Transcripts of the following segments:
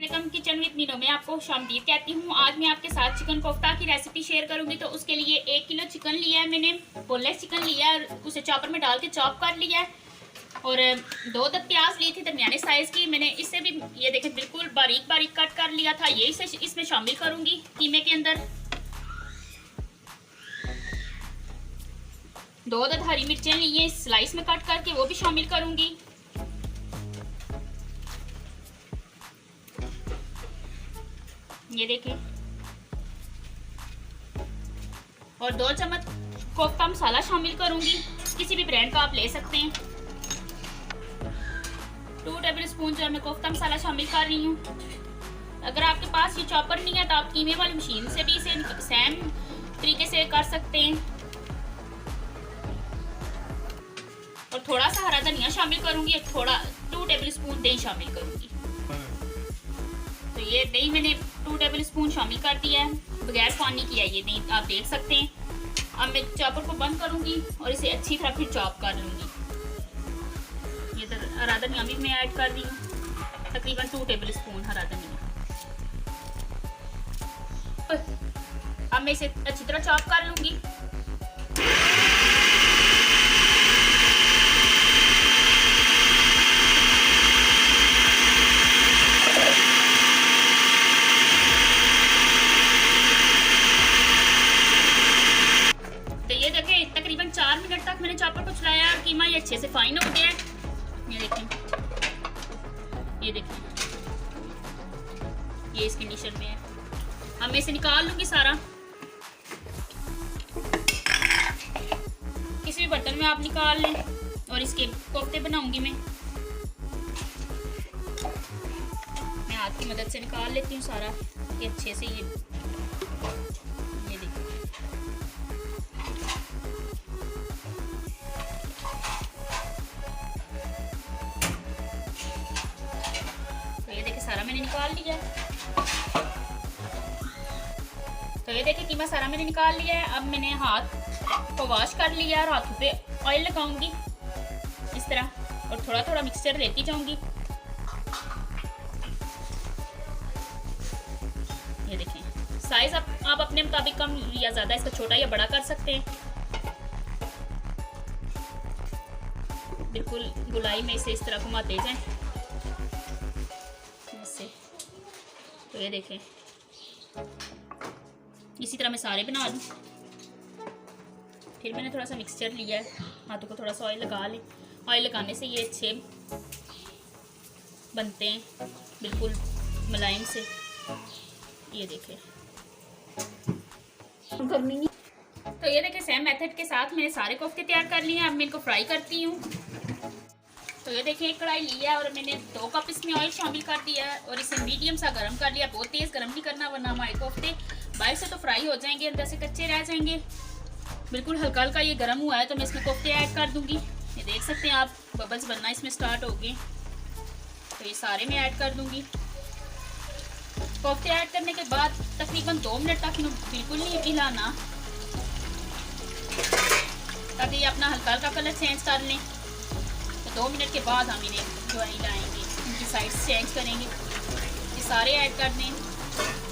Welcome kitchen with Meenu में आपको खुशामदीद कहती हूँ। आज मैं आपके साथ चिकन कोफ्ता की रेसिपी शेयर करूंगी। तो उसके लिए 1 किलो चिकन लिया है मैंने, बोनलेस चिकन लिया है, उसे चॉपर में डाल के चॉप कर लिया है। और 2 दब प्याज ली थी दरमियाने साइज की, मैंने इससे भी ये देखें बिल्कुल बारीक बारीक कट कर लिया था। ये इसे इसमें शामिल करूंगी कीमे के अंदर। 2 दब हरी मिर्चें ली हैं स्लाइस में कट करके, वो भी शामिल करूंगी। ये देखिए, और 2 चम्मच कोफ्ता मसाला शामिल करूंगी, किसी भी ब्रांड का आप ले सकते हैं। 2 टेबल स्पून जो है मैं कोफ्ता मसाला शामिल कर रही हूँ। अगर आपके पास ये चॉपर नहीं है तो आप कीमे वाली मशीन से भी इसे सेम तरीके से कर सकते हैं। और थोड़ा सा हरा धनिया शामिल करूंगी, थोड़ा 2 टेबल स्पून दही शामिल करूंगी। तो ये दही मैंने 2 टेबल स्पून शामिल कर दिया है, बगैर पानी की है ये दही, आप देख सकते हैं। अब मैं चॉपर को बंद करूंगी और इसे अच्छी तरह फिर चॉप कर लूंगी। ये हरा धनिया भी मैं ऐड कर रही हूँ, तकरीबन 2 टेबल स्पून हरा धनिया। अब मैं इसे अच्छी तरह चॉप कर लूंगी। तकरीबन 4 मिनट तक मैंने चॉपर को चलाया, कीमा ये अच्छे से फाइन हो गया है। ये देखें, ये देखें, ये इस कंडीशन में है। अब मैं इसे निकाल लूंगी सारा। किसी भी बर्तन में आप निकाल लें और इसके कोफ्ते बनाऊंगी मैं हाथ की मदद से निकाल लेती हूँ सारा, ये अच्छे से। ये देखिए, सारा मैंने निकाल लिया। तो ये देखिए कीमा सारा मैंने निकाल लिया है। अब मैंने हाथ को वॉश कर लिया और हाथों पे ऑयल लगाऊंगी इस तरह, और थोड़ा थोड़ा मिक्सचर लेती जाऊंगी। ये देखें, साइज आप अपने मुताबिक कम या ज़्यादा, इसका छोटा या बड़ा कर सकते हैं। बिल्कुल गुलाई में इसे इस तरह घुमाते जाएं। तो ये देखें, इसी तरह मैं सारे बना लूँ। फिर मैंने थोड़ा सा मिक्सचर लिया है, हाथों को थोड़ा सा ऑयल लगा लें। ऑयल लगाने से ये अच्छे बनते हैं, बिल्कुल मुलायम से। ये देखें, तो ये देखें सेम मेथड के साथ मैंने सारे कोफ्ते तैयार कर लिए हैं। अब मैं इनको फ्राई करती हूँ। तो ये देखिए, एक कढ़ाई ली है और मैंने 2 कप इसमें ऑयल शामिल कर दिया है और इसे मीडियम सा गर्म कर लिया। बहुत तेज़ गर्म नहीं करना, वरना हमारे कोफ्ते बाहर से तो फ्राई हो जाएंगे, अंदर से कच्चे रह जाएंगे। बिल्कुल हल्का हल्का ये गर्म हुआ है तो मैं इसमें कोफ्ते ऐड कर दूंगी। ये देख सकते हैं आप, बबल्स बनना इसमें स्टार्ट हो गए। तो ये सारे मैं ऐड कर दूंगी। कोफ्ते ऐड करने के बाद तकरीबन 2 मिनट तक बिल्कुल नहीं हिलाना, ताकि ये अपना हल्का हल्का कलर चेंज कर लें। 2 मिनट के बाद हम इन्हें जो है हिलाएंगे, इनकी साइड्स चेंज करेंगे। ये सारे ऐड कर दें,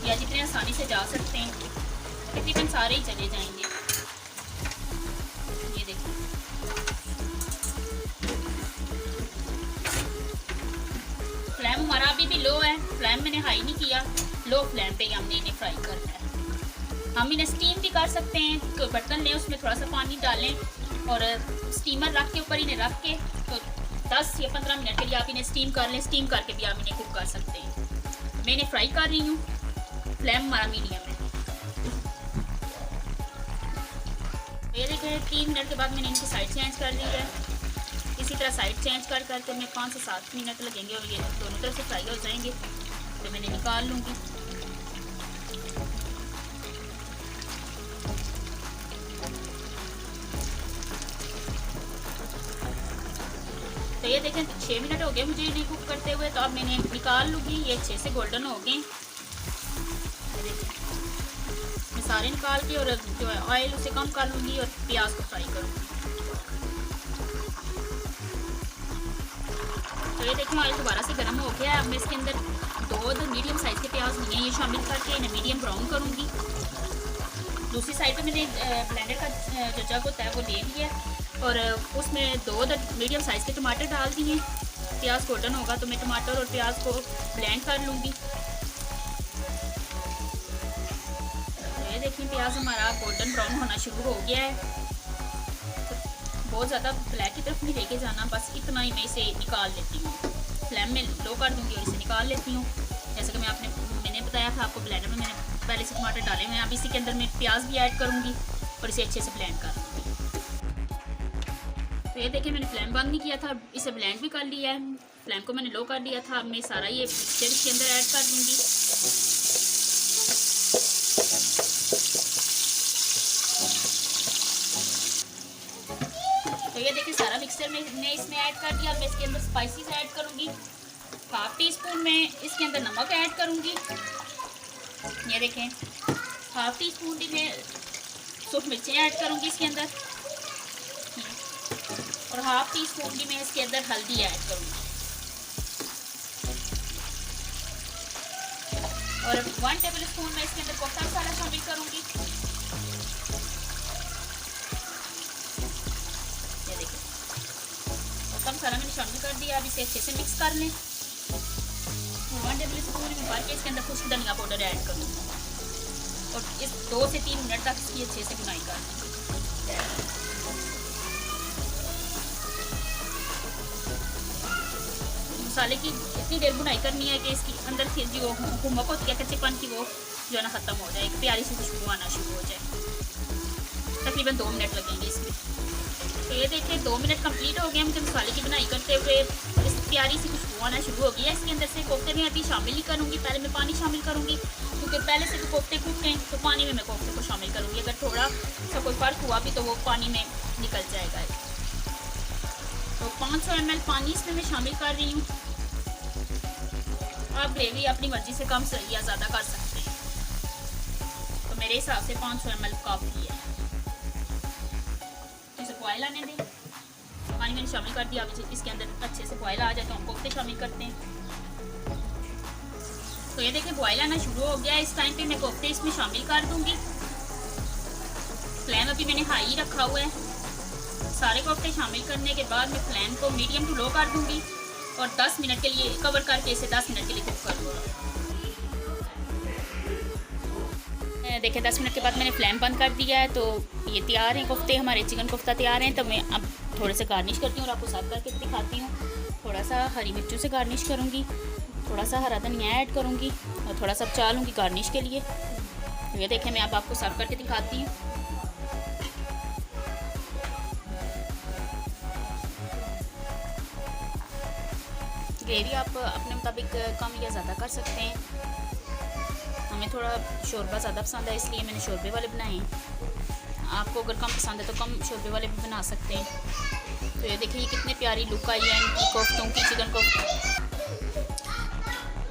या जितने आसानी से जा सकते हैं, तकरीबन सारे ही चले जाएंगे। ये देखिए, फ्लेम हमारा अभी भी लो है, फ्लेम मैंने हाई नहीं किया, लो फ्लेम पे ही हमने इन्हें फ्राई करना है। हम इन्हें स्टीम भी कर सकते हैं। कोई बर्तन लें, उसमें थोड़ा सा पानी डालें और स्टीमर रख के ऊपर इन्हें रख के तो 10 या 15 मिनट के लिए आप इन्हें स्टीम कर लें। स्टीम करके भी आप इन्हें कुक कर सकते हैं। मैं इन्हें फ्राई कर रही हूँ, फ्लेम हमारा मीडियम है। ये देखिए, 3 मिनट के बाद मैंने इनकी साइड चेंज कर ली है। इसी तरह साइड चेंज कर करके मैं 5 से 7 मिनट लगेंगे और ये दोनों तरफ से फ्राई हो जाएंगे। तो मैंने निकाल लूँगी। तो ये देखें, 6 मिनट हो गए मुझे इन्हें कुक करते हुए। तो अब मैंने निकाल लूँगी, ये अच्छे से गोल्डन हो गए। मैं सारे निकाल के और जो है ऑयल उसे कम कर लूँगी और प्याज को फ्राई करूँगी। तो ये देखिए ऑयल दोबारा से गर्म हो गया है। अब मैं इसके अंदर 2 दो मीडियम साइज़ के प्याज लिए हैं, ये शामिल करके इन्हें मीडियम ब्राउन करूँगी। दूसरी साइड पे मैंने ब्लेंडर का जो जग होता है वो ले लिया और उसमें दो मीडियम साइज़ के टमाटर डाल दिए। प्याज गोल्डन होगा तो मैं टमाटर और प्याज को ब्लेंड कर लूँगी। तो ये देखिए प्याज हमारा गोल्डन ब्राउन होना शुरू हो गया है। तो बहुत ज़्यादा ब्लैक की तरफ नहीं लेके जाना, बस इतना ही मैं इसे निकाल लेती हूँ। फ्लेम में लो कर दूँगी और इसे निकाल लेती हूँ। जैसे कि मैंने बताया था आपको, ब्लेंडर में मैंने पहले से टमाटर डाले हुए हैं। अब इसी के अंदर मैं प्याज भी ऐड करूँगी और इसे अच्छे से ब्लेंड कर लूँगी। तो ये देखिए मैंने फ्लेम बंद नहीं किया था, इसे ब्लेंड भी कर लिया है। फ्लेम को मैंने लो कर दिया था। अब मैं सारा ये मिक्सचर इसके अंदर ऐड कर दूँगी। तो ये देखिए सारा मिक्सचर मैंने इसमें ऐड कर दिया। मैं इसके अंदर स्पाइसेस ऐड करूँगी। 1/2 टीस्पून में इसके अंदर नमक ऐड करूँगी। ये देखें 1/2 टीस्पून भी मैं सूख मिर्चें ऐड करूँगी इसके अंदर और 1/2 टीस्पून भी मैं इसके अंदर हल्दी ऐड करूँगी और 1 टेबलस्पून मैं इसके अंदर कोफ्ता मसाला शामिल करूँगी। ये देखिए कोफ्ता मसाला मैंने शामिल कर दिया। अब इसे अच्छे से मिक्स कर लें। 1 टेबलस्पून में भर के इसके अंदर खुश्क धनिया पाउडर ऐड करूँगी और इस 2 से 3 मिनट तक इसकी अच्छे से भुनाई कर लें। मसाले की इतनी देर भुनाई करनी है कि इसकी अंदर से जो कुमक होती है कच्चेपन की वो जो है ना ख़त्म हो जाए, एक प्यारी सी खुशबू आना शुरू हो जाए। तकरीबन 2 मिनट लगेंगे इसमें। तो ये देखिए 2 मिनट कंप्लीट हो गया मुझे मसाले की बुनाई करते हुए। इस प्यारी सी खुशबू आना शुरू हो गई है। इसके अंदर से कोफ्ते में अभी शामिल नहीं करूँगी, पहले मैं पानी शामिल करूँगी क्योंकि पहले से तो कोफ्ते कुक हैं तो पानी में मैं कोफ्ते को शामिल करूँगी। अगर थोड़ा सा कोई फ़र्क हुआ भी तो वो पानी में निकल जाएगा। तो 500 ml पानी इसमें मैं शामिल कर रही हूँ। आप ग्रेवी अपनी मर्ज़ी से कम या ज़्यादा कर सकते हैं। तो मेरे हिसाब से 500 ml काफ़ी है। इसे बॉयल आने दें। पानी मैंने शामिल कर दिया। अब इसके अंदर अच्छे से बॉयल आ जाए तो हम कोफ्ते शामिल करते हैं। तो ये देखिए बॉयल आना शुरू हो गया है। इस टाइम पे मैं कोफ्ते इसमें शामिल कर दूंगी। फ्लेम अभी मैंने हाई रखा हुआ है। सारे कोफ्ते शामिल करने के बाद मैं फ्लेम को मीडियम टू लो कर दूंगी और 10 मिनट के लिए कवर करके इसे 10 मिनट के लिए कुक कर दूँगा। देखिए 10 मिनट के बाद मैंने फ्लेम बंद कर दिया है। तो ये तैयार हैं कोफ्ते, हमारे चिकन कोफ्ता तैयार हैं। तो मैं अब थोड़े से गार्निश करती हूँ और आपको सर्व करके दिखाती हूँ। थोड़ा सा हरी मिर्चों से गार्निश करूँगी, थोड़ा सा हरा धनिया ऐड करूँगी और थोड़ा सा चाल लूँगी गार्निश के लिए। तो ये देखें मैं अब आपको सर्व करके दिखाती हूँ। ग्रेवी आप अपने मुताबिक कम या ज़्यादा कर सकते हैं। हमें थोड़ा शोरबा ज़्यादा पसंद है इसलिए मैंने शोरबे वाले बनाए हैं। आपको अगर कम पसंद है तो कम शोरबे वाले भी बना सकते हैं। तो ये देखिए ये कितनी प्यारी लुक आई है इनकी कोफ्तों की, चिकन कोफ्ते।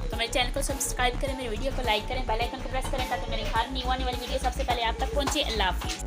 तो मेरे चैनल को सब्सक्राइब करें, मेरे वीडियो को लाइक करें, बेल आइकन को प्रेस करें ताकि मेरी हर न्यू आने वाली वीडियो सबसे पहले आप तक पहुँचे। अल्लाह हाफ़िज़।